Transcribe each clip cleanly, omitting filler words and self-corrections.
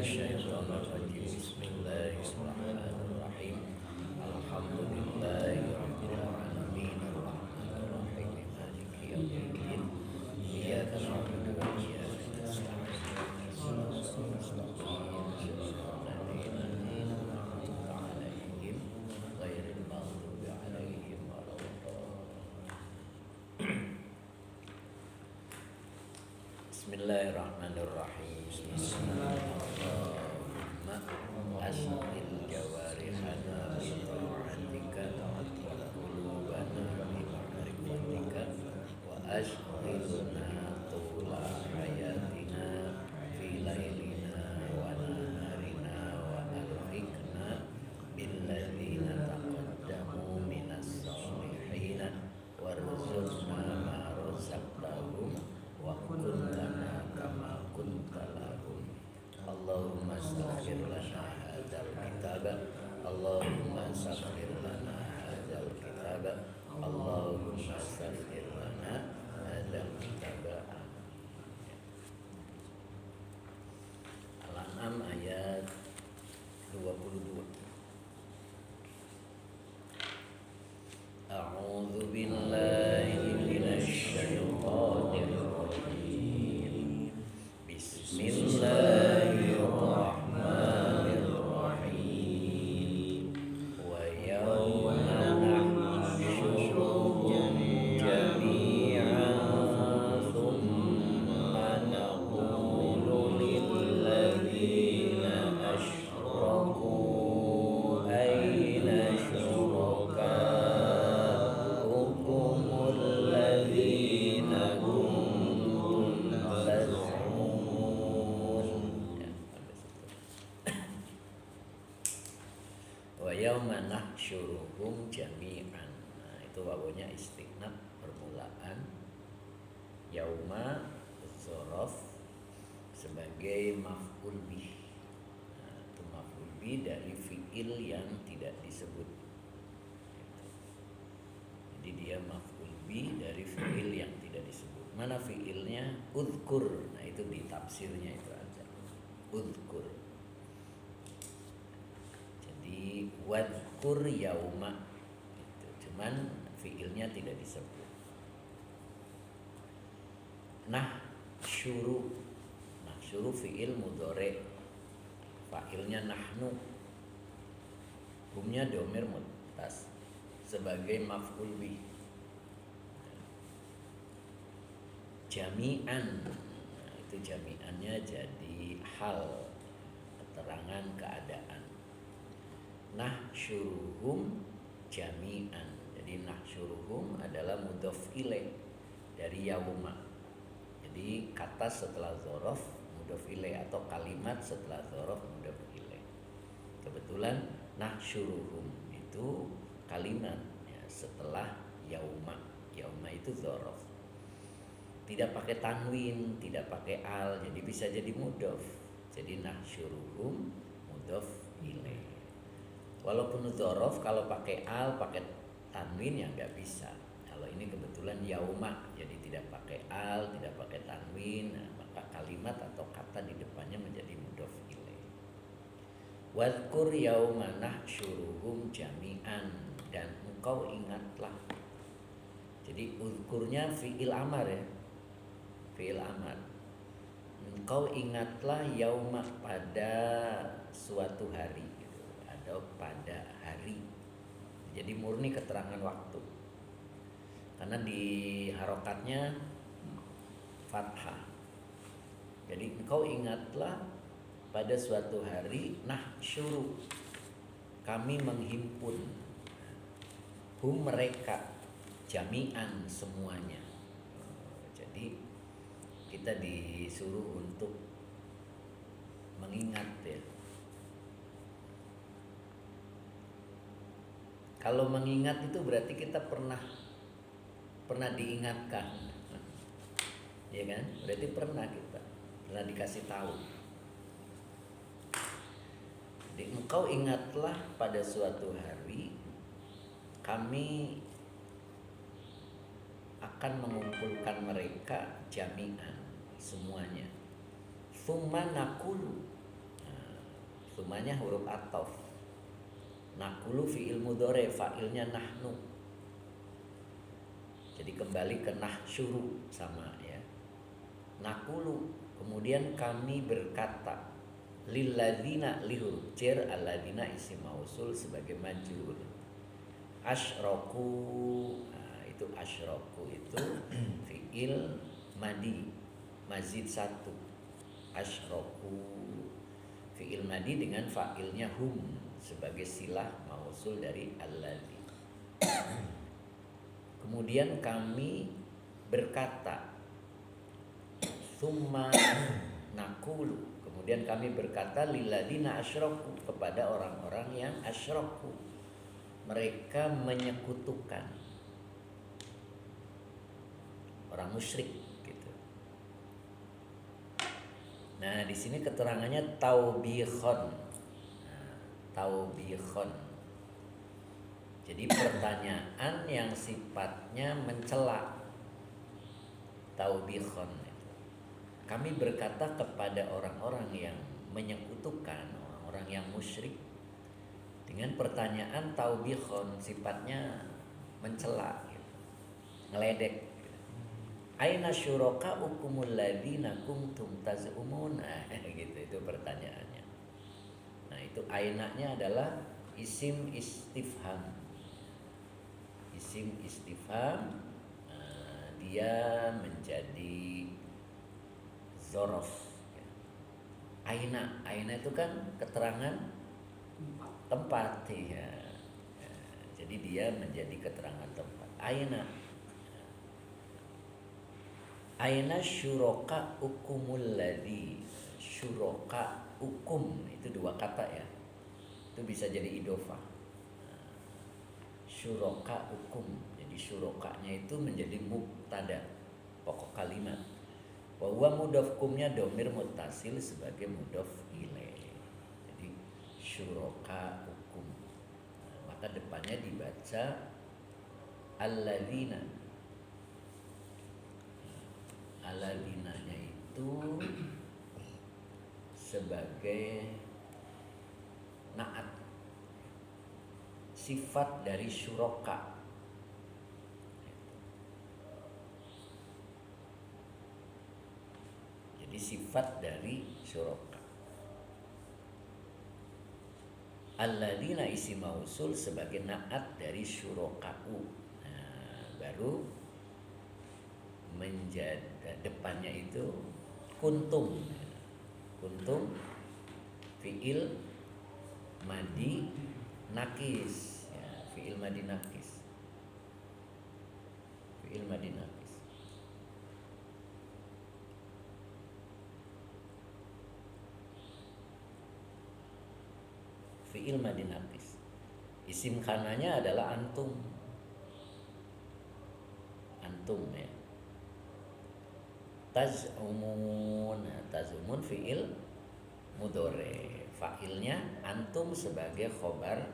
الشيطان الرجيم بسم الله الرحمن الرحيم الحمد لله رب العالمين الرحمن الرحيم مالك يوم الدين إياك نعبد وإياك نستعين صراط الذين أنعمت عليهم غير المغضوب عليهم ولا الضالين. Bismillahirrahmanirrahim. Allahumma asqil jawarihana bi ta'atika wa qulubana bi ma'rifatika wa ashghilna tula hayatina fi lailina wa naharina wa alhiqna bil ladzina taqaddamu minas solihina warzuqna ma razaqtahum wa kuntana kama kuntalahum. Allahumma saghfir lana hadzal kitaba Allahumma saghfir lana hadzal kitaba Allahumma saghfir lana hadzal kitaba. Al-An'am ayat 22. A'udzu billahi minasy syaithanir rajim. Bismillahirrahmanirrahim. Wa yawma nahsyuruhum jami'an thumma naqulu lil ladzina asyraku aina syuraka wa yauma nahsyuruhum jami'an. Nah, itu wawunya istinaf permulaan. Yauma dzaraf sebagai maf'ul bih. Nah, itu maf'ul bih dari fi'il yang tidak disebut. Jadi dia maf'ul bih dari fi'il yang tidak disebut. Mana fi'ilnya? Udhkur. Nah, itu di tafsirnya itu aja. Udhkur. Jadi wadhkur yauma itu cuman fiilnya tidak disebut. Nahsyuru fiil mudhari, fa'ilnya nahnu, humnya dhamir muttasil sebagai maf'ul bih. Jami'an, nah, itu jami'annya jadi hal, keterangan keadaan. Nahsyuruhum jami'an. Jadi nahsyuruhum adalah mudhof ilaih dari yauma. Jadi kata setelah dzaraf mudhof ilaih atau kalimat setelah dzaraf mudhof ilaih. Kebetulan nahsyuruhum itu kalimat ya, setelah yauma. Yauma itu dzaraf. Tidak pakai tanwin, tidak pakai al, jadi bisa jadi mudhof. Jadi nahsyuruhum mudhof ilaih. Walaupun dzaraf kalau pakai al, pakai tanwin ya nggak bisa. Kalau ini kebetulan yauma, jadi tidak pakai al, tidak pakai tanwin, nah, maka kalimat atau kata di depannya menjadi mudhof ilaih. Wadhkur yauma nahsyuruhum jami'an, dan engkau ingatlah. Jadi udhkurnya fi'il amar ya. Fi'il amar. Engkau ingatlah yauma pada suatu hari. Pada hari, jadi murni keterangan waktu karena di harokatnya fathah. Jadi engkau ingatlah pada suatu hari nahsyuru, kami menghimpun hum mereka jami'an semuanya. Jadi kita disuruh untuk mengingat ya. Kalau mengingat itu berarti kita pernah diingatkan, ya kan? Berarti pernah dikasih tahu. Jadi engkau ingatlah pada suatu hari kami akan mengumpulkan mereka jami'an semuanya. Tsumma naqulu. Nah, Sumanya huruf ataf. Nakulu fi'il mudhari, fa'ilnya nahnu. Jadi kembali ke nahsyuru sama ya. Nakulu, kemudian kami berkata. Lilladzina li huruf jar, alladzina isim mausul sebagai majrur. Asyraku, nah, itu asyraku itu fi'il madi mazid satu. Asyraku fi'il madi dengan fa'ilnya hum sebagai silah mausul dari alladzi. Kemudian kami berkata, summa nakulu, kemudian kami berkata lilladzina asyraku, kepada orang-orang yang asyraku, mereka menyekutukan, orang musyrik gitu. Nah, di sini keterangannya taubihon. Nah, taubihon. Jadi pertanyaan yang sifatnya mencela. Taubihon. Kami berkata kepada orang-orang yang menyekutukan, orang-orang yang musyrik, dengan pertanyaan taubihon, sifatnya mencela, gitu, ngeledek. Aina syuraka ukumul ladzina kuntum taz'umun. Gitu, itu pertanyaannya. Nah, itu ainanya adalah isim istifham. Isim istifham, dia menjadi zorof. Aina itu kan keterangan tempat ya. Jadi dia menjadi keterangan tempat. Aina syuraka ukumul ladzi. Syuraka ukum itu dua kata ya. Itu bisa jadi idhofah. Syuraka ukum. Jadi syurokanya itu menjadi mubtada, pokok kalimat. Wa huwa mudhaf kumnya domir muttasil sebagai mudhaf ilaih. Jadi syuraka ukum. Maka depannya dibaca alladzina. Alladzinanya itu sebagai naat, sifat dari syuraka. Jadi sifat dari syuraka. Alladzina isim mausul sebagai naat dari syuraka'u. Nah, baru menjadi depannya itu kuntum. Kuntum fi'il madi nakis ya, fi'il madi nakis. Fi'il madi nakis. Fi'il madi nakis. Isim kananya adalah antum. Antum ya. Taz'umun. Taz'umun fi'il mudhari. Fa'ilnya antum sebagai khobar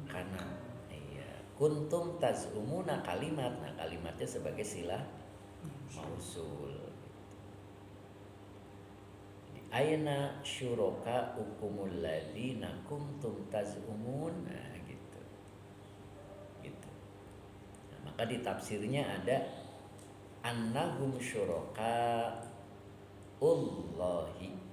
kana. Iya. Kuntum taz'umuna kalimat. Nah, kalimatnya sebagai silah mausul. Aina syuraka ukumul ladzina kuntum taz'umun. Nah, gitu. Gitu. Nah, maka di tafsirnya ada annahum syuraka Allahi.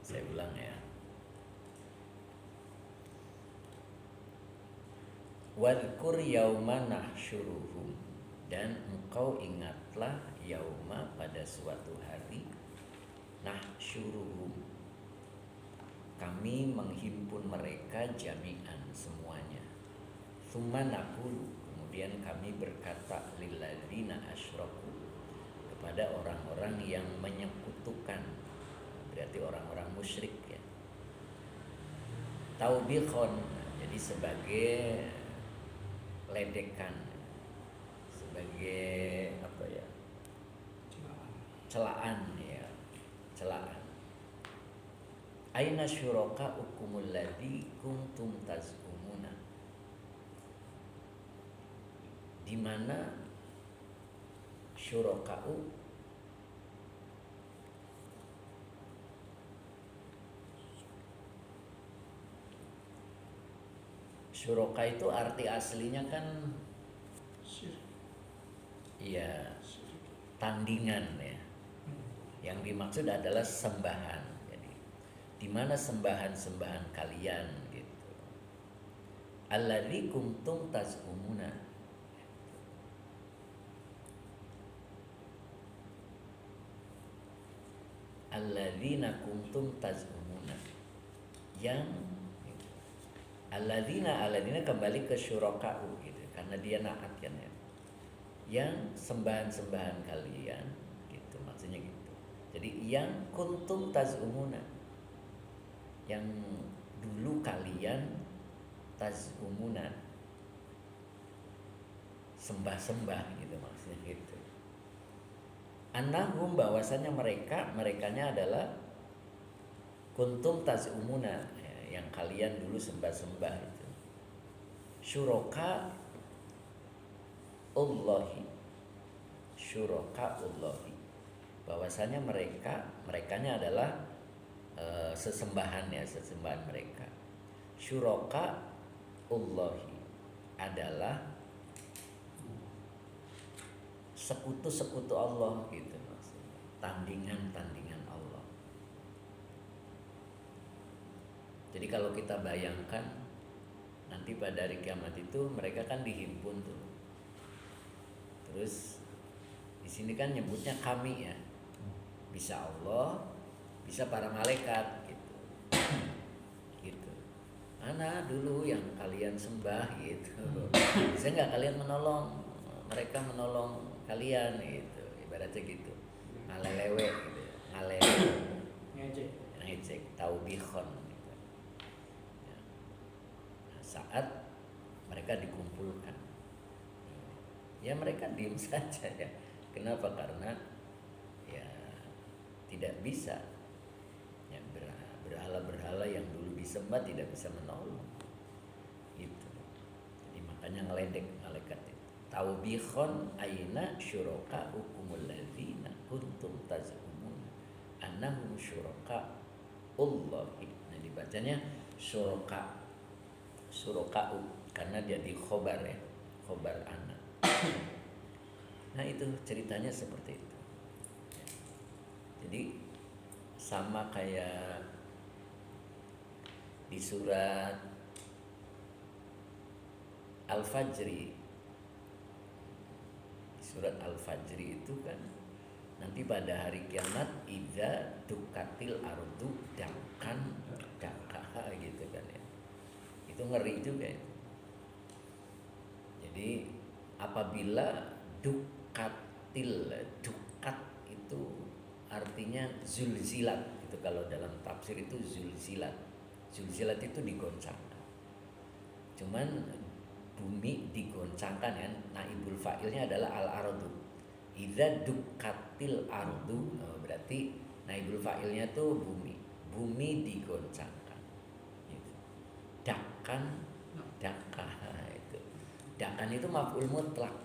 Saya ulang ya. Wadhkur yauma nahsyuruhum, dan engkau ingatlah yauma pada suatu hari, nahsyuruhum, kami menghimpun mereka jami'an semuanya. Tsumma naqulu, kemudian kami berkata lilladzina asyraku, kepada orang-orang yang menyekutukan, berarti orang-orang musyrik ya. Taubikhon, jadi sebagai ledekan, sebagai apa ya, celaan ya, celaan. Aina syuraka ukumul ladzi kuntum tazumuna, di mana syuraka'u syuraka itu arti aslinya kan ya tandingan ya. Yang dimaksud adalah sembahan. Jadi di mana sembahan-sembahan kalian gitu. Alladzi kuntum tazumuna, alladzina kuntum tazumuna, yang alladzina kembali ke syuraka'u gitu, karena dia naat kan ya, yang sembahan-sembahan kalian gitu, maksudnya gitu. Jadi yang kuntum tazumuna, yang dulu kalian tazumuna sembah-sembah gitu, maksudnya gitu. Annahum, bahwasanya merekanya adalah kuntum tazumuna, ya, yang kalian dulu sembah-sembah itu. Syuraka Allahi, bahwasanya merekanya adalah sesembahan mereka. Syuraka Allahi adalah sekutu-sekutu Allah gitu maksudnya, tandingan-tandingan Allah. Jadi kalau kita bayangkan nanti pada hari kiamat itu mereka kan dihimpun tuh. Terus di sini kan nyebutnya kami ya. Bisa Allah, bisa para malaikat gitu. Gitu. Mana dulu yang kalian sembah gitu. Bisa nggak kalian menolong? Mereka menolong kalian gitu, ibaratnya gitu, ngalelewe gitu, ngecek, taubihon gitu. Ya. Nah, saat mereka dikumpulkan, ya mereka diam saja ya. Kenapa? Karena ya tidak bisa, ya berhala-berhala yang dulu disembah tidak bisa menolong, gitu. Jadi makanya ngeledek malaikat itu. Taubihon aina syuraka ukumul ladzina kuntum tazumuna annahum syuraka Allahi. Nah dibacanya syuraka, karena jadi khobar ya, khobar anak. Nah itu ceritanya seperti itu. Jadi sama kayak di surat Al-Fajri. Surat Al-Fajri itu kan nanti pada hari kiamat idza dukatil ardu dakkan dakka gitu kan ya. Itu ngeri juga itu. Jadi apabila dukat itu artinya zulzilat itu, kalau dalam tafsir itu zulzilat itu digoncangkan. Cuman bumi digoncangkan kan, naibul fa'ilnya adalah al-ardu. Idza dukkatil ardu, berarti naibul fa'ilnya tuh bumi digoncangkan gitu. Dakkan dakka itu. Dakkan itu maf'ul mutlak,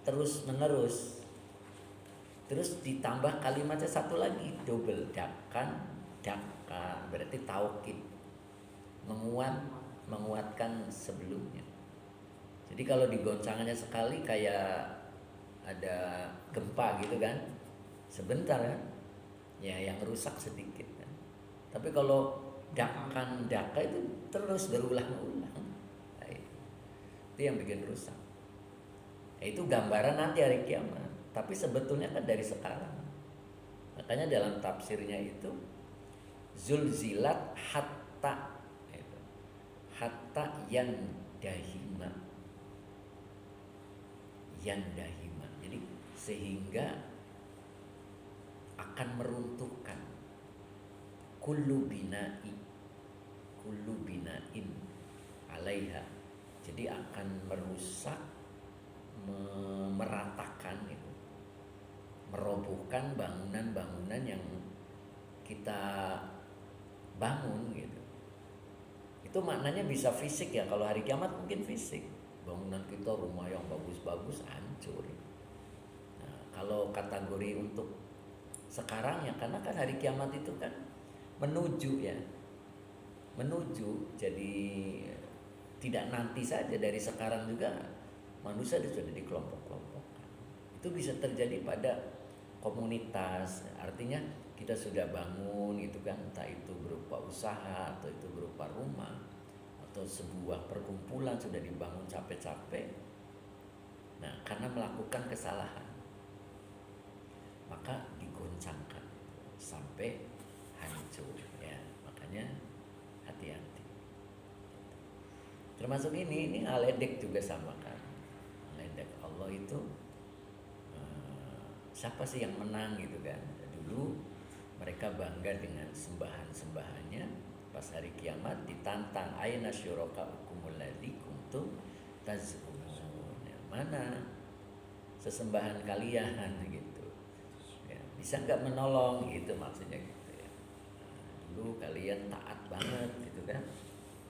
terus menerus. Terus ditambah kalimatnya satu lagi, double, dakkan dakka, berarti taukid, menguatkan sebelumnya. Jadi kalau digoncangnya sekali kayak ada gempa gitu kan, sebentar kan, ya yang rusak sedikit kan. Tapi kalau dakkan dakka itu terus berulang-ulang, nah, itu yang bikin rusak. Nah, itu gambaran nanti hari kiamat. Tapi sebetulnya kan dari sekarang. Makanya dalam tafsirnya itu zulzilat hatta yang dahima, yandahima. Jadi sehingga akan meruntuhkan kullu bina'in alaiha. Jadi akan merusak, meratakan itu, merobohkan bangunan-bangunan yang kita bangun gitu. Itu maknanya bisa fisik ya. Kalau hari kiamat mungkin fisik, bangunan kita, rumah yang bagus-bagus hancur. Nah, kalau kategori untuk sekarang ya, karena kan hari kiamat itu kan menuju ya, menuju. Jadi tidak nanti saja, dari sekarang juga manusia sudah dikelompok-kelompokkan. Itu bisa terjadi pada komunitas, artinya kita sudah bangun itu kan, entah itu berupa usaha atau itu berupa rumah atau sebuah perkumpulan sudah dibangun capek-capek. Nah, karena melakukan kesalahan maka digoncangkan sampai hancur ya. Makanya hati-hati. Termasuk ini aledek juga sama kan. Aledek Allah itu siapa sih yang menang gitu kan. Dulu mereka bangga dengan sembahan-sembahannya. Pas hari kiamat ditantang, aina syurakaukumul ladzi kuntum taz'umun. Ya, mana sesembahan kalian gitu. Ya, bisa nggak menolong gitu maksudnya gitu ya. Dulu kalian taat banget gitu kan.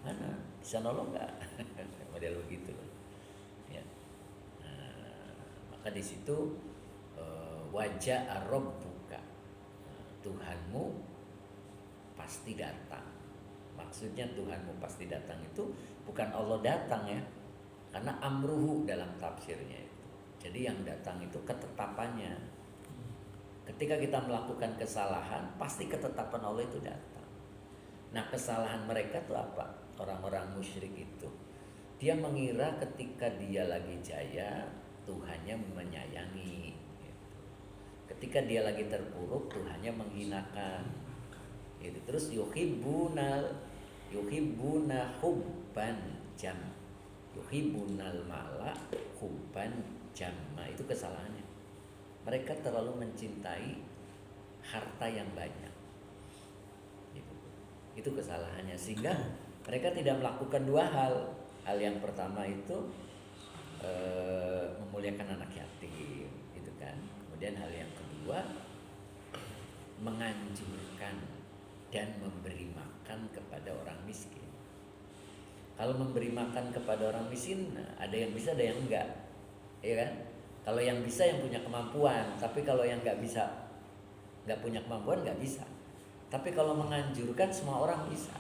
Mana bisa nolong nggak? Model begitu. Ya. Nah, maka di situ wajah rabbuka, Tuhanmu pasti datang. Maksudnya Tuhanmu pasti datang itu bukan Allah datang ya, karena amruhu dalam tafsirnya itu. Jadi yang datang itu ketetapannya. Ketika kita melakukan kesalahan, pasti ketetapan Allah itu datang. Nah, kesalahan mereka itu apa? Orang-orang musyrik itu, dia mengira ketika dia lagi jaya, Tuhannya menyayangi. Ketika dia lagi terpuruk, Tuhannya menghinakan. Gitu. Terus yuhibbuna hubban jam. Yuhibbunal mala hubban jamma. Itu kesalahannya. Mereka terlalu mencintai harta yang banyak. Gitu. Itu kesalahannya, sehingga mereka tidak melakukan dua hal. Hal yang pertama itu memuliakan anak yatim, gitu kan. Kemudian hal yang kedua, menganjurkan dan memberi makan kepada orang miskin. Kalau memberi makan kepada orang miskin, ada yang bisa, ada yang enggak, ya kan? Kalau yang bisa yang punya kemampuan, tapi kalau yang enggak bisa, enggak punya kemampuan, enggak bisa. Tapi kalau menganjurkan semua orang bisa,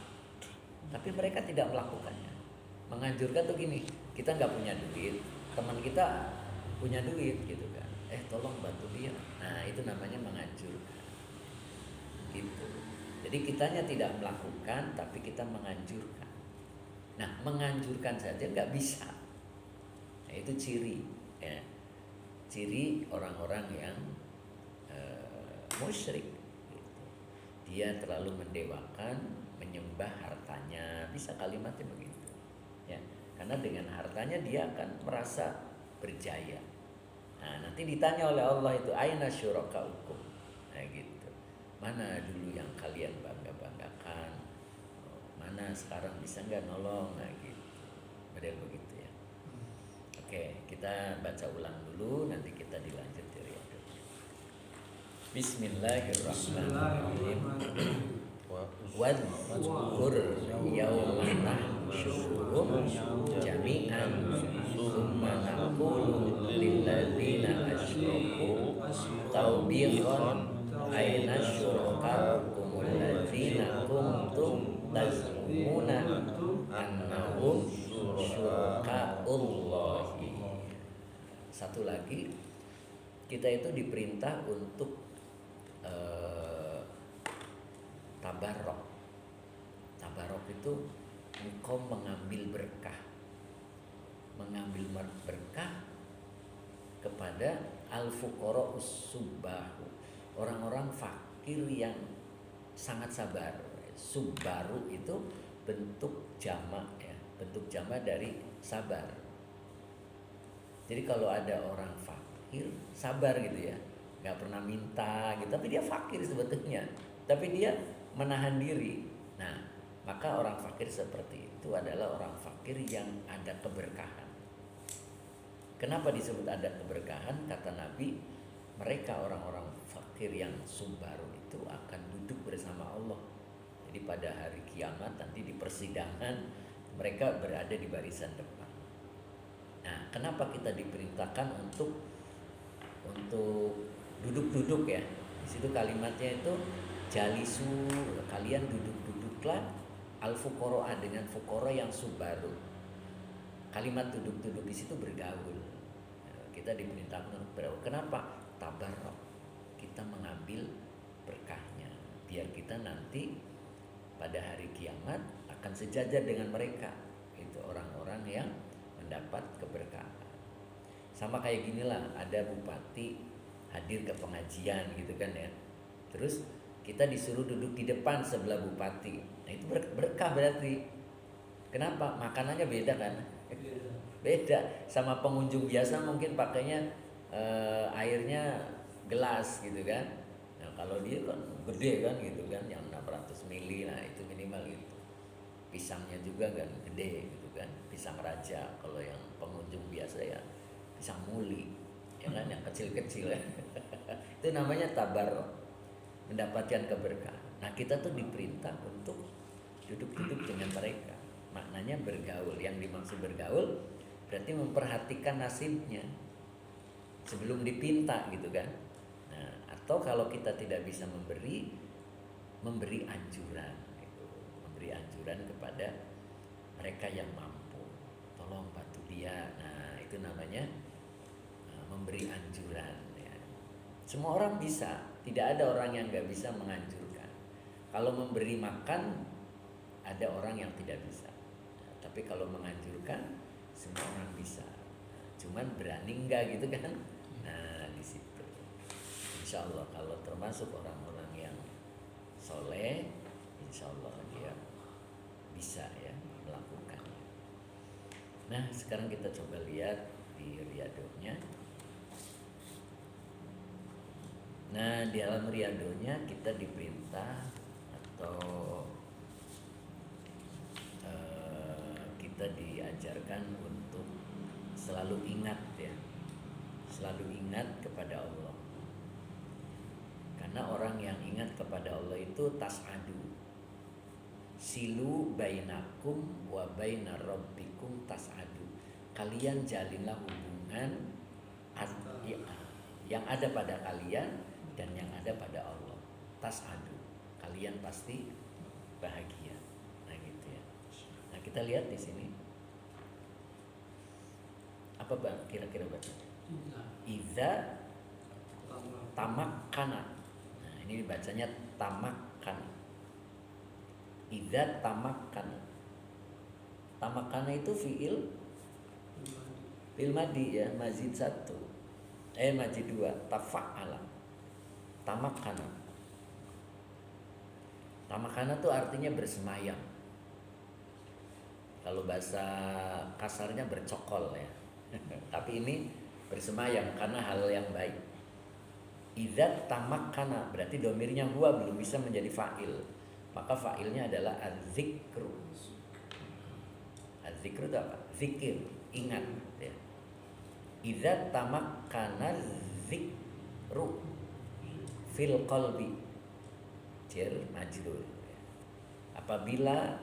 tapi mereka tidak melakukannya. Menganjurkan tuh gini, kita enggak punya duit, teman kita punya duit gitu kan, tolong bantu dia. Nah, itu namanya menganjurkan gitu. Jadi kitanya tidak melakukan, tapi kita menganjurkan. Nah, menganjurkan saja nggak bisa. Nah, itu ciri ya. Ciri orang-orang yang musyrik gitu. Dia terlalu mendewakan, menyembah hartanya. Bisa kalimatnya begitu ya. Karena dengan hartanya dia akan merasa berjaya. Nah, nanti ditanya oleh Allah itu, aina syurakaukum. Nah, gitu. Mana dulu yang kalian bangga-banggakan? Mana sekarang bisa nggak nolong? Nah, gitu. Model begitu ya. Oke, kita baca ulang dulu, nanti kita dilanjut dari itu. Bismillahirrahmanirrahim. Wadhkur yawma nahsyuruhum jami'an tsumma naqulu lilladzina asyraku tawbiqan aina syurakaukumul ladzina kuntum tazumuna annahum syurakaullahi. Satu lagi, kita itu diperintah untuk tabarok. Tabarok itu engkau mengambil berkah. Mengambil berkah kepada al-fuqara us-subbahu, orang-orang fakir yang sangat sabar. Subbaru itu bentuk jamak ya, bentuk jamak dari sabar. Jadi kalau ada orang fakir, sabar gitu ya, nggak pernah minta gitu, tapi dia fakir sebetulnya, tapi dia menahan diri. Nah, maka orang fakir seperti itu adalah orang fakir yang ada keberkahan. Kenapa disebut ada keberkahan? Kata Nabi, mereka orang-orang fakir yang subaru itu akan duduk bersama Allah. Jadi pada hari kiamat nanti di persidangan mereka berada di barisan depan. Nah, kenapa kita diperintahkan untuk duduk-duduk ya? Di situ kalimatnya itu jalisu, kalian duduk-duduklah al-fuqara dengan fuqara yang subaru. Kalimat duduk-duduk di situ bergaul. Kita diperintahkan untuk bergaul. Kenapa? Tabarruk. Kita mengambil berkahnya biar kita nanti pada hari kiamat akan sejajar dengan mereka. Itu orang-orang yang mendapat keberkahan. Sama kayak ginilah, ada bupati hadir ke pengajian gitu kan ya. Terus kita disuruh duduk di depan sebelah bupati. Nah, itu berkah berarti. Kenapa? Makanannya beda kan? Beda sama pengunjung biasa, mungkin pakainya airnya gelas gitu kan. Nah, kalau dia kan gede kan gitu kan, yang 600 mili, nah itu minimal gitu. Pisangnya juga kan gede gitu kan, pisang raja. Kalau yang pengunjung biasa ya pisang muli, ya kan, yang kecil-kecil ya. Itu namanya tabarruk, mendapatkan keberkahan. Nah, kita tuh diperintah untuk duduk-duduk dengan mereka. Maknanya bergaul. Yang dimaksud bergaul berarti memperhatikan nasibnya sebelum dipinta gitu kan. Nah, atau kalau kita tidak bisa memberi anjuran gitu. Memberi anjuran kepada mereka yang mampu. Tolong bantu dia. Nah, itu namanya memberi anjuran ya. Semua orang bisa, tidak ada orang yang nggak bisa menganjurkan. Kalau memberi makan ada orang yang tidak bisa. Nah, tapi kalau menganjurkan semua orang bisa. Nah, cuman berani enggak gitu kan? Nah, di situ. Insya Allah kalau termasuk orang-orang yang soleh, insya Allah dia bisa ya melakukannya. Nah, sekarang kita coba lihat di riadohnya. Nah, di dalam riadohnya kita diperintah atau kita diajarkan untuk selalu ingat ya, selalu ingat kepada Allah. Karena orang yang ingat kepada Allah itu tas'adu. Silu bainakum wa bainar rabbikum tas'adu. Kalian jalinlah hubungan yang ada pada kalian dan yang ada pada Allah. Tas'adu. Kalian pasti bahagia. Nah, gitu ya. Nah, kita lihat di sini. Apa Bang kira-kira baca? Iza tamakkana. Nah, ini bacanya tamakkana. Iza tamakkana. Tamakkana itu fiil madi ya, mazid 1. Mazid 2, tafa'ala. Tamakkana. Tamakkana itu artinya bersemayam. Kalau bahasa kasarnya bercokol ya. Tapi ini bersemayam karena hal yang baik. Idza tamakkana berarti domirnya huwa belum bisa menjadi fa'il. Maka fa'ilnya adalah az-zikru. Az-zikru itu apa? Zikir, ingat ya. Idza tamakkana zikru fil qalbi. Jar majrur. Apabila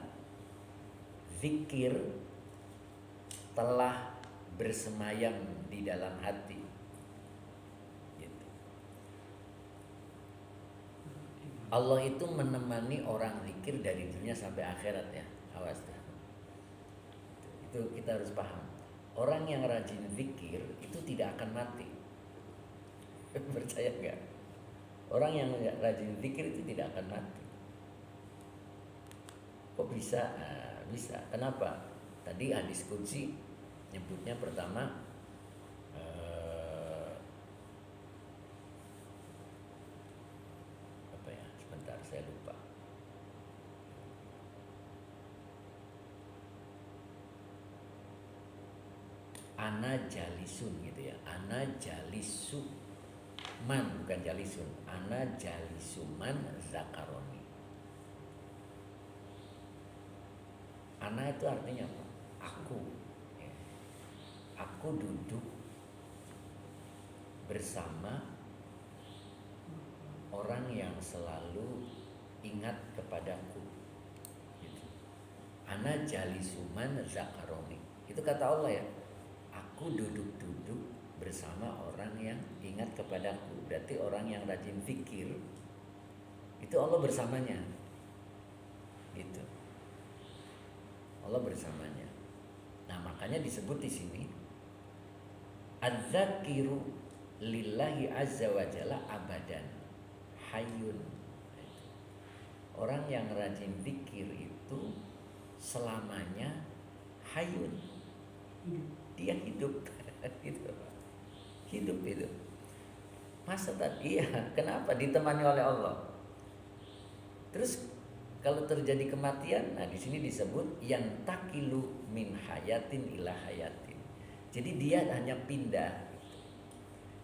zikir telah bersemayam di dalam hati. Gitu. Allah itu menemani orang zikir dari dunia sampai akhirat ya. Awas dah. Itu kita harus paham. Orang yang rajin zikir itu tidak akan mati. Percaya enggak? Orang yang rajin zikir itu tidak akan mati. Kok bisa? Nah, bisa. Kenapa? Tadi hadis qudsi nyebutnya pertama apa ya? Sebentar saya lupa. ana jalisun gitu ya. Ana jalisu man, bukan jalisun. Ana jalisuman zakaroni. Ana itu artinya apa? Aku. Ya. Aku duduk bersama orang yang selalu ingat kepadaku. Gitu. Ana jalisuman zakaroni. Itu kata Allah ya. Aku duduk-duduk bersama orang yang ingat kepadaku. Berarti orang yang rajin fikir itu Allah bersamanya. Gitu. Allah bersamanya. Nah, makanya disebut di sini adzakiru lillahi azza wa jalla abadan hayyun. Orang yang rajin zikir itu selamanya hayyun. Dia hidup. Gitu. Hidup itu. Masa tadi ya, kenapa ditemani oleh Allah? Terus kalau terjadi kematian, nah di sini disebut yang takilu min hayatin ila hayatin. Jadi dia hanya pindah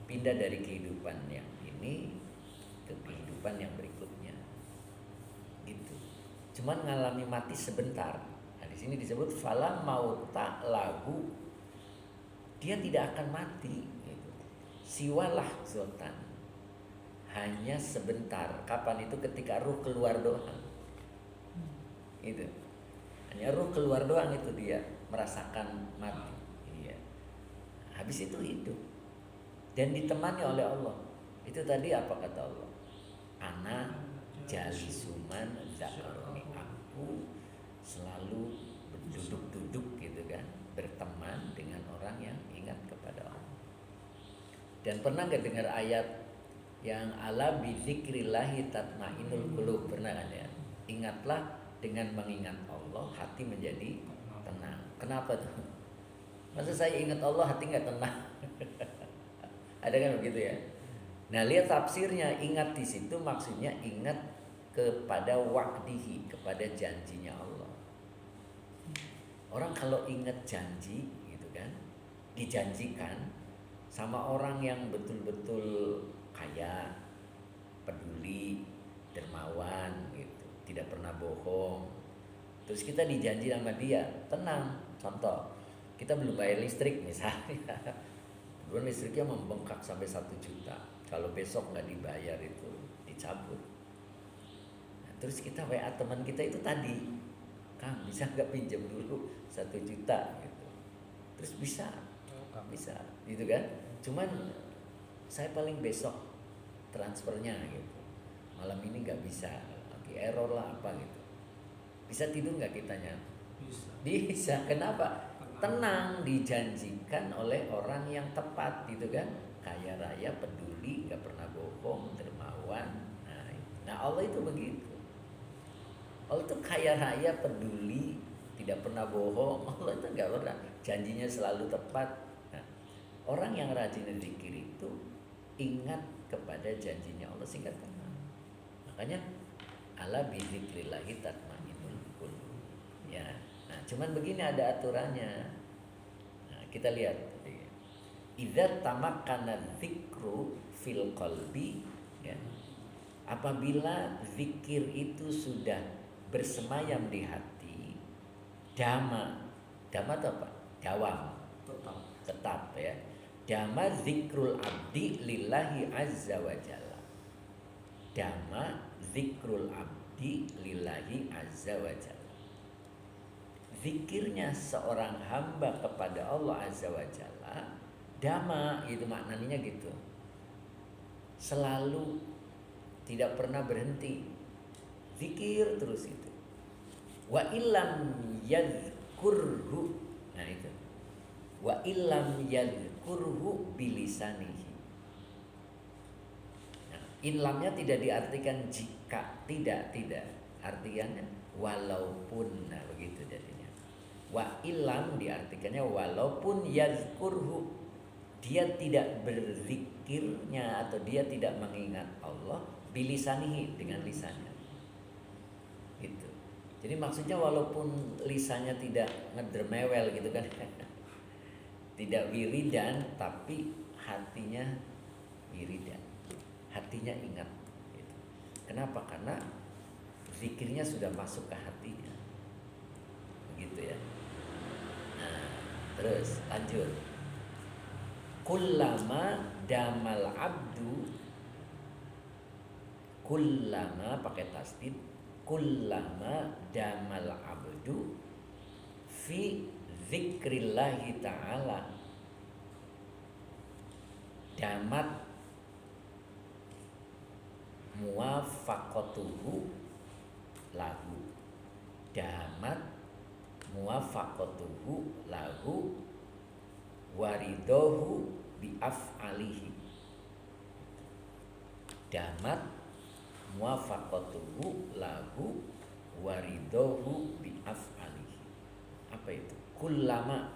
dari kehidupan yang ini ke kehidupan yang berikutnya. Gitu. Cuman ngalami mati sebentar. Nah di sini disebut fala mauta lahu. Dia tidak akan mati. Gitu. Siwalah sultan. Hanya sebentar. Kapan itu? Ketika ruh keluar doang. Itu hanya ruh keluar doang itu dia merasakan mati. Iya. Habis itu hidup dan ditemani oleh Allah. Itu tadi apa kata Allah? Ana jalisuman zakaroni. Aku selalu duduk-duduk gitu kan, berteman dengan orang yang ingat kepada Allah. Dan pernah gak dengar ayat yang ala bi dzikrillahi tatmainnul qulub? Pernah kan ya? Ingatlah, dengan mengingat Allah hati menjadi tenang. Kenapa tuh? Masa saya ingat Allah hati nggak tenang? Ada kan begitu ya? Nah lihat tafsirnya, ingat di situ maksudnya ingat kepada wa'dihi, kepada janjinya Allah. Orang kalau ingat janji gitu kan, dijanjikan sama orang yang betul-betul kaya, peduli, dermawan gitu, tidak pernah bohong. Terus kita dijanji sama dia, tenang. Contoh, kita belum bayar listrik misalnya, belum listriknya membengkak sampai 1 juta. Kalau besok nggak dibayar itu dicabut. Nah, terus kita WA teman kita itu tadi, Kang bisa nggak pinjam dulu 1 juta gitu. Terus bisa, gitu kan? Cuman saya paling besok transfernya gitu. Malam ini nggak bisa. Error lah apa gitu. Bisa tidur nggak kitanya? Bisa. Kenapa? Tenang, dijanjikan oleh orang yang tepat gitu kan. Kaya raya, peduli, nggak pernah bohong, dermawan. Nah Allah itu begitu. Allah itu kaya raya, peduli, tidak pernah bohong. Allah itu nggak pernah. Janjinya selalu tepat. Nah, orang yang rajin zikir itu ingat kepada janjinya Allah sehingga tenang. Makanya ala bizikrillahi tatmainnul qulub. Ya. Nah, cuman begini ada aturannya. Nah, kita lihat. Idza tamakkana dzikru fil qalbi, ya. Apabila zikir itu sudah bersemayam di hati, dama itu apa? Dawam. Tetap ya. Dama zikrul abdi lillahi azza wa jalla. Dama zikrul abdi lillahi azza wa jalla. Zikirnya seorang hamba kepada Allah azza wa jalla, dama itu maknanya gitu. Selalu tidak pernah berhenti. Zikir terus itu. Wa illam yadhkurhu. Nah itu. Wa illam yadhkurhu bilisanihi. Inlamnya tidak diartikan jika, tidak. Artinya walaupun, nah begitu jadinya. Wa ilam diartikannya walaupun yazkurhu, dia tidak berzikirnya atau dia tidak mengingat Allah bilisanihi, dengan lisannya. Gitu. Jadi maksudnya walaupun lisannya tidak ngedermewel gitu kan. Tidak wiridan tapi hatinya wiridan. Hatinya ingat gitu. Kenapa? Karena zikirnya sudah masuk ke hatinya. Begitu ya. Nah, terus lanjut. Kullama damal abdu, kullama pakai tasdid, kullama damal abdu fi zikrillahi ta'ala, damat muwafaqatuhu lahu, damat muwafaqatuhu lahu waridohu bi af'alihi, damat muwafaqatuhu lahu waridohu bi af'alihi. Apa itu? Kullama,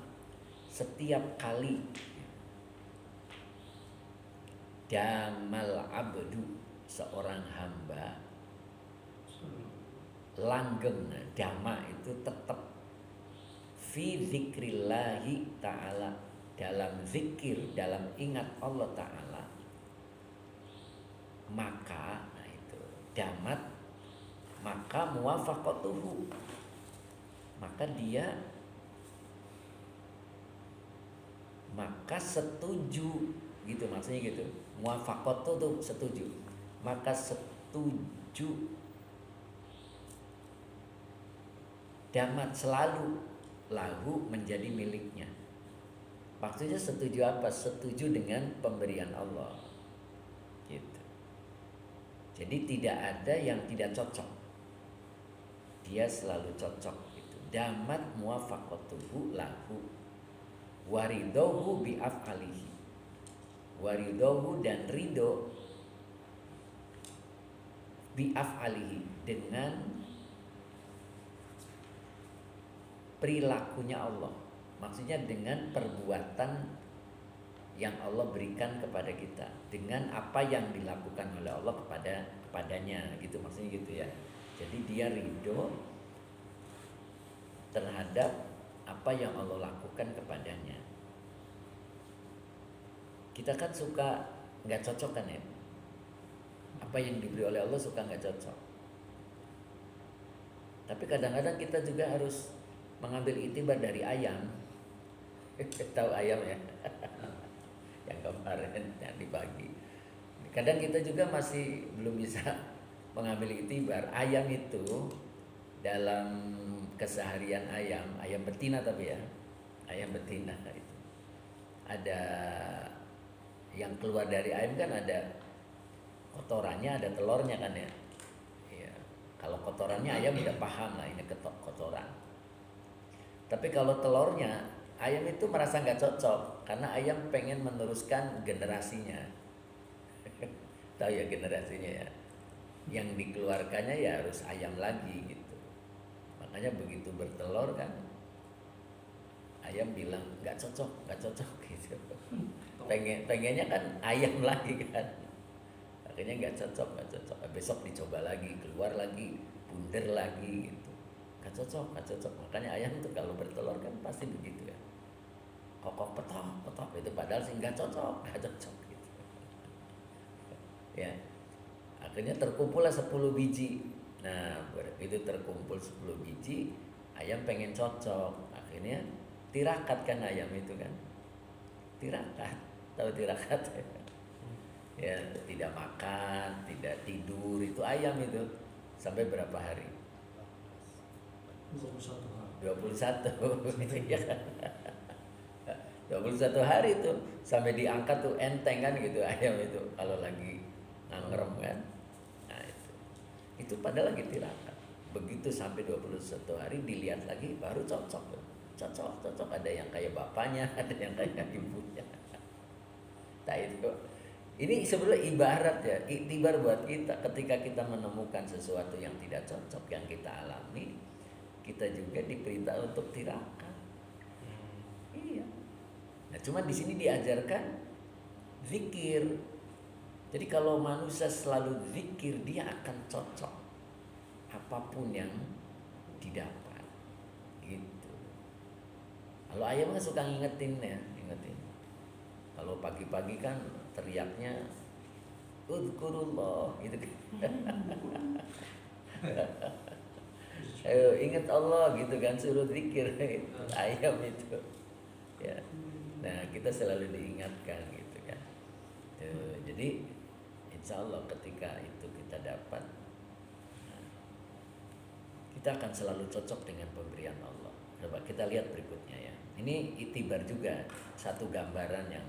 setiap kali, damal abdu, seorang hamba langgeng, dama itu tetap, fi zikrillahi ta'ala, dalam zikir, dalam ingat Allah ta'ala, maka, nah itu damat, maka muwafaqatuhu, maka dia, maka setuju gitu, maksudnya gitu. Muwafaqatu tuh setuju, maka setuju, damat selalu, lahu menjadi miliknya. Maksudnya setuju apa? Setuju dengan pemberian Allah gitu. Jadi tidak ada yang tidak cocok, dia selalu cocok gitu. Damat muwafaqatuhu lahu waridohu bi af'alihi, waridohu dan ridho, bi af'alihi dengan perilakunya Allah, maksudnya dengan perbuatan yang Allah berikan kepada kita, dengan apa yang dilakukan oleh Allah kepadanya gitu, maksudnya gitu ya. Jadi dia ridho terhadap apa yang Allah lakukan kepadanya. Kita kan suka nggak cocok kan ya, apa yang diberi oleh Allah suka nggak cocok. Tapi kadang-kadang kita juga harus mengambil itibar dari ayam. Tahu ayam ya? Yang kemarin yang di pagi. Kadang kita juga masih belum bisa mengambil itibar. Ayam itu dalam keseharian ayam betina tapi ya, ayam betina itu ada yang keluar dari ayam kan ada kotorannya, ada telurnya kan ya. Ya, kalau kotorannya ayam udah paham lah ini kotoran. Tapi kalau telurnya, ayam itu merasa nggak cocok karena ayam pengen meneruskan generasinya. Tahu ya generasinya ya. Yang dikeluarkannya ya harus ayam lagi gitu. Makanya begitu bertelur kan, ayam bilang nggak cocok gitu. Pengennya kan ayam lagi kan. Akhirnya nggak cocok. Besok dicoba lagi, keluar lagi, bunder lagi gitu. Nggak cocok. Makanya ayam tuh kalau bertelur kan pasti begitu ya. Kokok petok itu padahal sih nggak cocok gitu. Ya. Akhirnya terkumpullah 10 biji. Nah, begitu terkumpul 10 biji, ayam pengen cocok. Akhirnya tirakat kan ayam itu kan. Tirakat. Tahu tirakat? Ya, tidak makan, tidak tidur, itu ayam itu. Sampai berapa hari? 21 ya kan? 21 hari itu sampai diangkat tuh enteng kan gitu ayam itu kalau lagi ngangrem kan. Nah itu padahal lagi tirakat. Begitu sampai 21 hari dilihat lagi baru cocok, ada yang kayak bapaknya, ada yang kayak ibunya. Nah itu ini sebenarnya ibarat ya, iktibar buat kita ketika kita menemukan sesuatu yang tidak cocok yang kita alami, kita juga diperintah untuk tirakat. Iya. Nah, cuma di sini diajarkan zikir. Jadi kalau manusia selalu zikir, dia akan cocok apapun yang didapat. Gitu. Kalau ayam kan suka ngingetin ya, ingetin. Kalau pagi-pagi kan teriaknya Udkurullah gitu kan. Ayo ingat Allah gitu kan, suruh zikir ayam itu. Ya. Nah, kita selalu diingatkan gitu kan. Tuh, jadi insya Allah ketika itu kita dapat, kita akan selalu cocok dengan pemberian Allah. Coba kita lihat berikutnya ya. Ini itibar juga, satu gambaran yang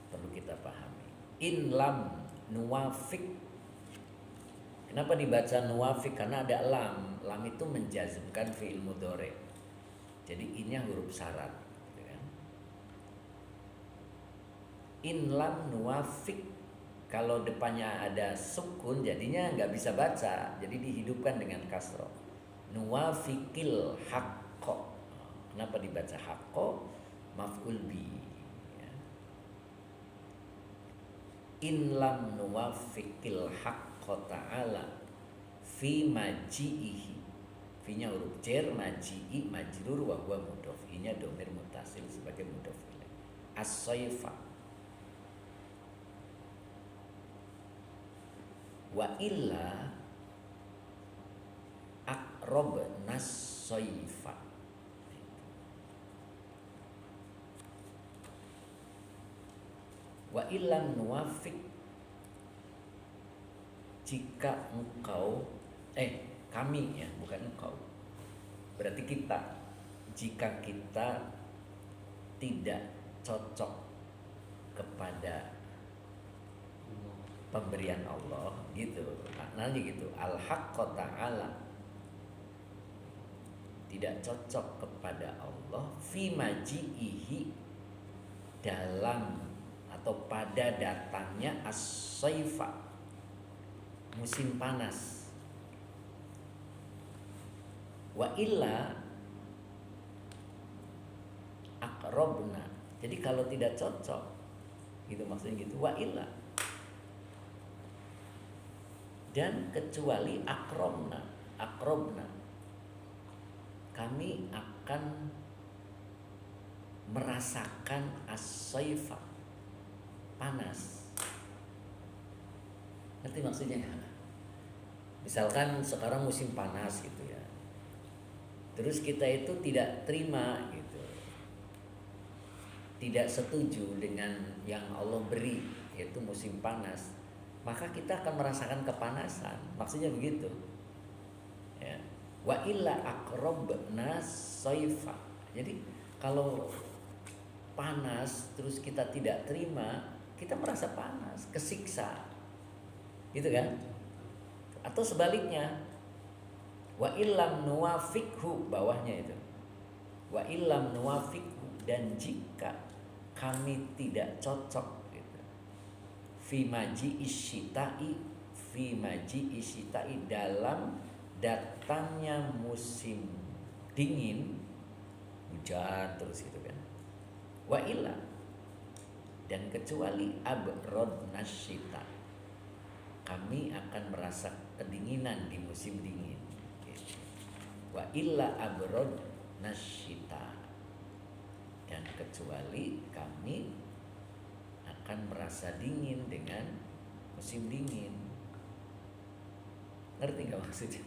perlu kita pahami. In lam nuwafik. Kenapa dibaca nuwafik? Karena ada lam. Lam itu menjazmkan fi'il mudhari. Jadi innya huruf syarat gitu kan. In lam nuwafik, kalau depannya ada sukun jadinya nggak bisa baca, jadi dihidupkan dengan kasroh. Nuwafikil haqqo. Kenapa dibaca haqqo? Maf'ul bi ya. In lam nuwafikil haqqo ta'ala fi maji'ihi. Fi-nya huruf jar, maji'i majrur wa huwa mudhof. I-nya dhamir muttasil sebagai mudhof ilaih. As-sayfa wa illa aqrab nas-sayfa. Wa illam nuwafik, jika engkau kami ya, bukan engkau, berarti kita, jika kita tidak cocok kepada pemberian Allah gitu, maknanya gitu, al-haqqo ta'ala, tidak cocok kepada Allah fi maji'ihi, dalam atau pada datangnya as-sayfa, musim panas. Wa illa aqrabna, jadi kalau tidak cocok gitu, maksudnya gitu. Wa illa, dan kecuali aqrabna, kami akan merasakan as-sayfa, panas. Ngerti maksudnya? Misalkan sekarang musim panas gitu ya, terus kita itu tidak terima gitu, tidak setuju dengan yang Allah beri, yaitu musim panas, maka kita akan merasakan kepanasan. Maksudnya begitu ya. Wa illa aqrabna sayfa, jadi kalau panas terus kita tidak terima, kita merasa panas, kesiksa gitu kan. Atau sebaliknya, wa illam nuwafikhu, bawahnya itu, wa illam nuwafikhu, dan jika kami tidak cocok gitu, fi maji'is syita'i, dalam datangnya musim dingin, hujan terus gitu kan. Wa illa, dan kecuali abrodna syita, kami akan merasa kedinginan di musim dingin gitu. Wa illa abrodna syita, dan kecuali kami akan merasa dingin dengan musim dingin. Ngerti nggak maksudnya?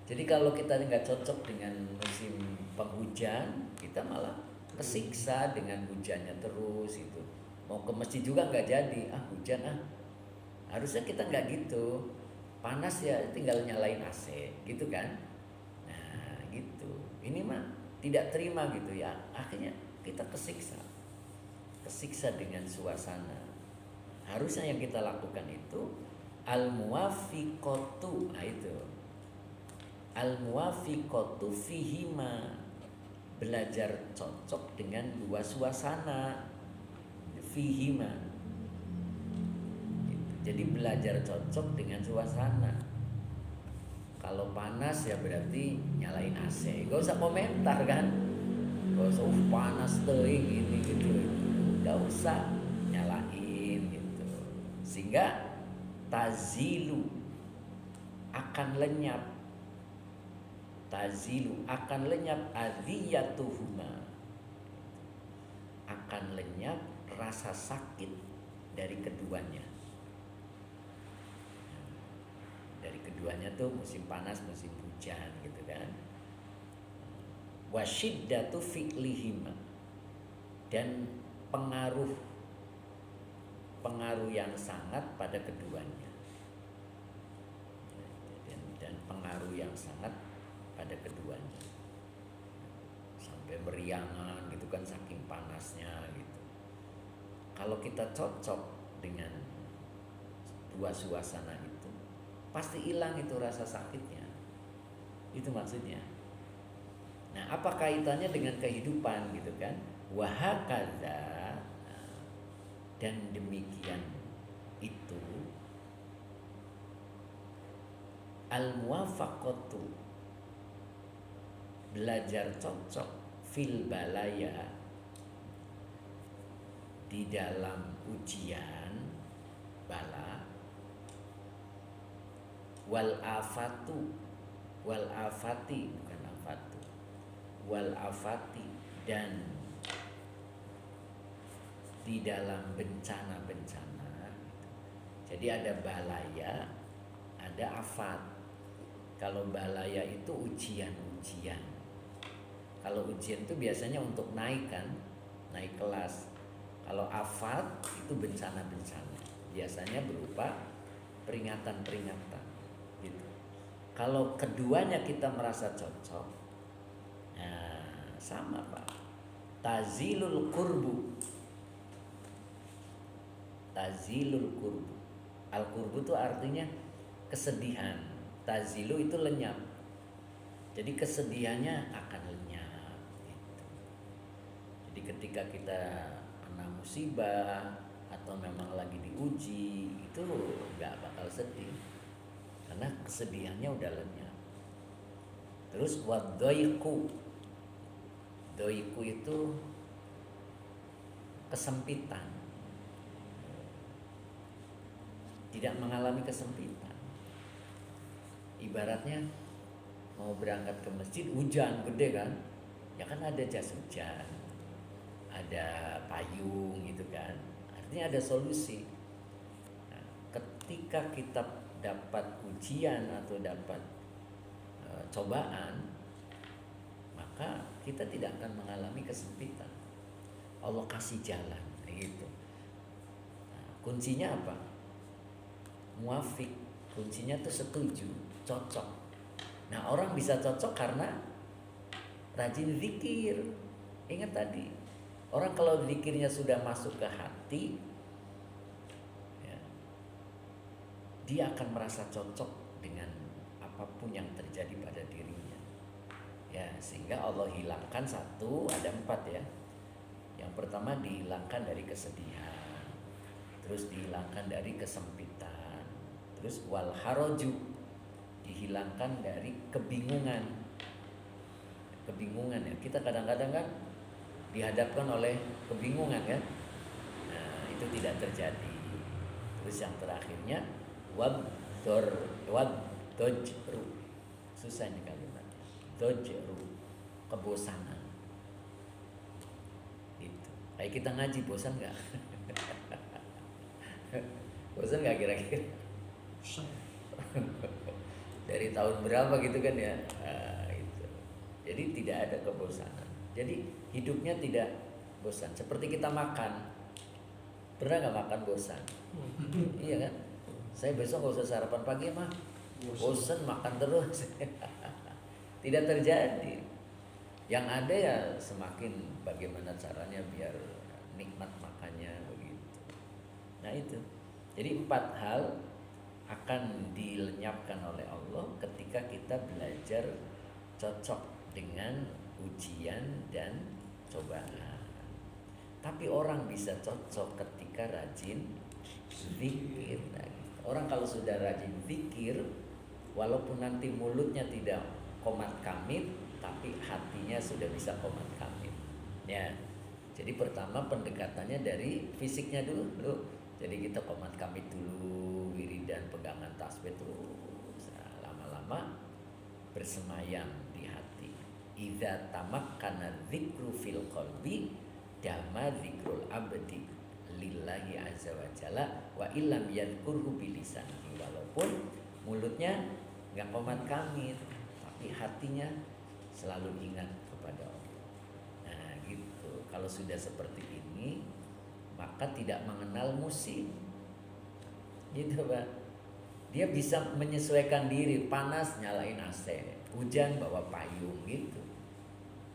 Jadi kalau kita nggak cocok dengan musim penghujan, kita malah kesiksa dengan hujannya terus itu. Mau ke masjid juga nggak jadi, hujan Harusnya kita nggak gitu. Panas ya tinggal nyalain AC gitu kan. Nah gitu. Ini mah tidak terima gitu ya. Akhirnya kita kesiksa dengan suasana. Harusnya yang kita lakukan itu al-muwafiqatu, itu al-muwafiqatu fihima, belajar cocok dengan dua suasana, fihima. Jadi belajar cocok dengan suasana. Kalau panas ya berarti nyalain AC, gak usah komentar kan, gak usah panas teuing ini gitu, gak usah nyalain gitu. Sehingga tazilu, akan lenyap adhiyatuhuma, akan lenyap rasa sakit dari keduanya. Dari keduanya tuh musim panas, musim hujan gitu kan. Wasyiddatu fi'lihima, dan pengaruh yang sangat pada keduanya. Dan pengaruh yang sangat pada keduanya. Sampai meriangan gitu kan saking panasnya gitu. Kalau kita cocok dengan dua suasana itu, pasti hilang itu rasa sakitnya. Itu maksudnya. Nah, apa kaitannya dengan kehidupan gitu kan? Wahakadza, dan demikian itu al-muwafaqatu, belajar cocok fil balaya, di dalam ujian bala, wal afatu, wal afati bukan afatu, wal afati, dan di dalam bencana-bencana. Jadi ada balaya, ada afat. Kalau balaya itu ujian-ujian. Kalau ujian itu biasanya untuk naik kan, naik kelas. Kalau afat itu bencana-bencana, biasanya berupa peringatan-peringatan gitu. Kalau keduanya kita merasa cocok, nah sama Pak. Tazilul kurbu, tazilul kurbu. Al kurbu itu artinya kesedihan. Tazilu itu lenyap. Jadi kesedihannya akan lenyap gitu. Jadi ketika kita kena musibah atau memang lagi diuji, itu nggak bakal sedih karena kesedihannya udah lenyap. Terus wadoiku, doiku itu kesempitan, tidak mengalami kesempitan. Ibaratnya mau berangkat ke masjid hujan gede kan, ya kan ada jas hujan, ada payung gitu kan, artinya ada solusi. Nah, ketika kita dapat ujian atau dapat cobaan, maka kita tidak akan mengalami kesempitan. Allah kasih jalan gitu. Nah, kuncinya apa? Muafik, kuncinya tuh setuju, cocok. Nah, orang bisa cocok karena rajin zikir. Ingat tadi, orang kalau zikirnya sudah masuk ke hati, ya, dia akan merasa cocok dengan apapun yang terjadi pada dirinya. Ya, sehingga Allah hilangkan satu, ada 4 ya. Yang pertama dihilangkan dari kesedihan, terus dihilangkan dari kesempitan, terus wal haraju, dihilangkan dari kebingungan. Kebingungan ya, kita kadang-kadang kan dihadapkan oleh kebingungan kan. Nah, itu tidak terjadi. Terus yang terakhirnya wadojru, susah ini kalimatnya. Dojru, kebosanan. Gitu. Kayak kita ngaji, bosan nggak? Bosan nggak kira-kira? Dari tahun berapa gitu kan ya, gitu. Jadi tidak ada kebosanan. Jadi hidupnya tidak bosan. Seperti kita makan, pernah nggak makan bosan? Iya kan? Saya besok nggak usah sarapan pagi mah, bosan makan terus. Tidak terjadi. Yang ada ya semakin bagaimana caranya biar nikmat makannya begitu. Nah itu. Jadi 4 hal akan dilenyapkan oleh Allah ketika kita belajar cocok dengan ujian dan cobaan. Tapi orang bisa cocok ketika rajin zikir. Orang kalau sudah rajin zikir, walaupun nanti mulutnya tidak qomat kamit, tapi hatinya sudah bisa qomat kamit. Ya. Jadi pertama pendekatannya dari fisiknya dulu. Jadi kita qomat kamit dulu, wiridan, pegangan tasbih terus. Nah, lama-lama bersemayam di hati. Idza tamakkana dzikru fil qalbi dama dzikrul abdi lillahi azza wa jalla wa illam yadhkurhu bilisanihi, walaupun mulutnya nggak komat kamit tapi hatinya selalu ingat kepada Allah. Nah gitu, kalau sudah seperti ini maka tidak mengenal musim gitu Pak. Dia bisa menyesuaikan diri, panas nyalain AC, hujan bawa payung gitu.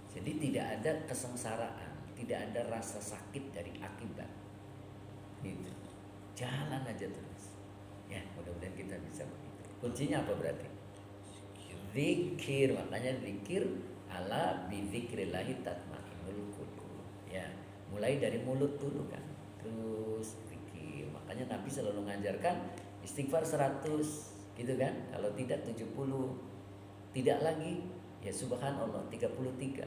Jadi tidak ada kesengsaraan, tidak ada rasa sakit dari akibat gitu. Jalan aja terus ya, mudah-mudahan kita bisa begitu. Kuncinya apa berarti? Zikir, makanya zikir ala bizikrillahi tatmainnul qulub ya. Mulai dari mulut dulu kan, terus zikir. Makanya Nabi selalu mengajarkan istighfar 100 gitu kan, kalau tidak 70, tidak lagi ya subhanallah 33,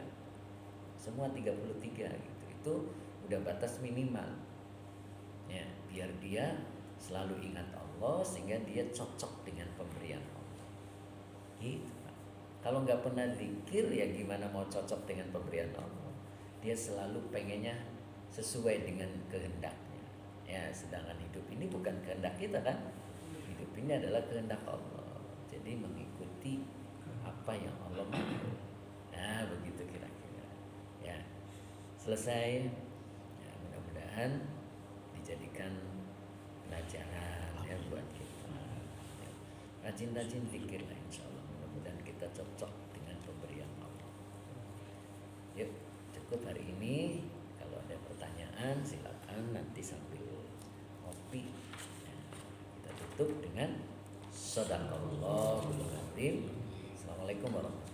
semua 33 gitu. Itu udah batas minimal ya, biar dia selalu ingat Allah sehingga dia cocok dengan pemberian Allah gitu Pak. Kalau nggak pernah zikir ya gimana mau cocok dengan pemberian Allah? Dia selalu pengennya sesuai dengan kehendaknya ya, sedangkan hidup ini bukan kehendak kita kan, hidup ini adalah kehendak Allah. Jadi mengikuti apa yang Allah mau. Nah begitu kira-kira ya. Selesai ya, mudah-mudahan dijadikan pelajaran ya buat kita ya. Rajin-rajin zikir lah insya Allah, mudah-mudahan kita cocok dengan pemberian Allah. Yuk cukup hari ini. Kalau ada pertanyaan silakan nanti sambil ngopi ya. Kita tutup dengan Shadaqallahul Azim. Assalamualaikum warahmatullahi wabarakatuh.